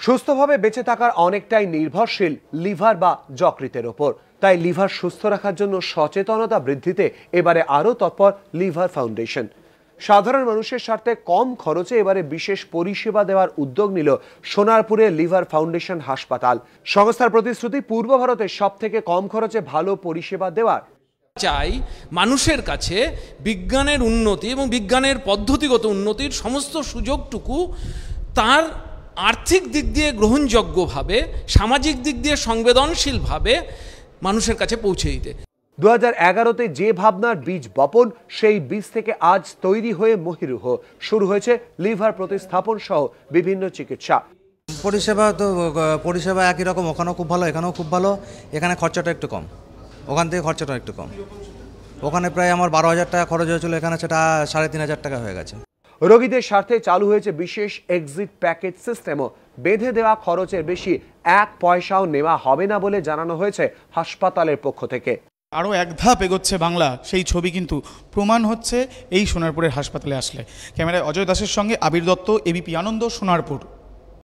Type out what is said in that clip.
সুস্থভাবে বেঁচে থাকার অনেকটাই নির্ভরশীল লিভার বা যকৃতের ওপর। তাই লিভার সুস্থ রাখার জন্য সচেতনতা বৃদ্ধিতে এবারে আরও তৎপর লিভার ফাউন্ডেশন। সাধারণ মানুষের স্বার্থে কম খরচে এবারে বিশেষ পরিষেবা দেওয়ার উদ্যোগ নিল সোনারপুরে লিভার ফাউন্ডেশন হাসপাতাল। সংস্থার প্রতিশ্রুতি পূর্ব ভারতে সব থেকে কম খরচে ভালো পরিষেবা দেওয়ার। চাই মানুষের কাছে বিজ্ঞানের উন্নতি এবং বিজ্ঞানের পদ্ধতিগত উন্নতির সমস্ত সুযোগটুকু তার আর্থিক দিক দিয়ে গ্রহণযোগ্যভাবে, সামাজিক দিক দিয়ে সংবেদনশীলভাবে মানুষের কাছে পৌঁছে দিতে। 2011-তে যে ভাবনার বীজ বপন, সেই বীজ থেকে আজ তৈরি হয়ে মহিরুহ শুরু হয়েছে লিভার প্রতিস্থাপন সহ বিভিন্ন চিকিৎসা। পরিষেবা একই রকম, ওখানেও খুব ভালো, এখানেও খুব ভালো। এখানে খরচাটা একটু কম, ওখান থেকে খরচাটা একটু কম। ওখানে প্রায় আমার 12,000 টাকা খরচ হয়েছিল, এখানে সেটা 3,500 টাকা হয়ে গেছে। রোগীদের স্বার্থে চালু হয়েছে বিশেষ এক্সিট প্যাকেজ সিস্টেমও। বেঁধে দেওয়া খরচের বেশি 1 পয়সাও নেওয়া হবে না বলে জানানো হয়েছে হাসপাতালের পক্ষ থেকে। আরও এক ধাপ এগোচ্ছে বাংলা, সেই ছবি কিন্তু প্রমাণ হচ্ছে এই সোনারপুরের হাসপাতালে আসলে। ক্যামেরায় অজয় দাসের সঙ্গে আবির দত্ত, এবিপি আনন্দ, সোনারপুর।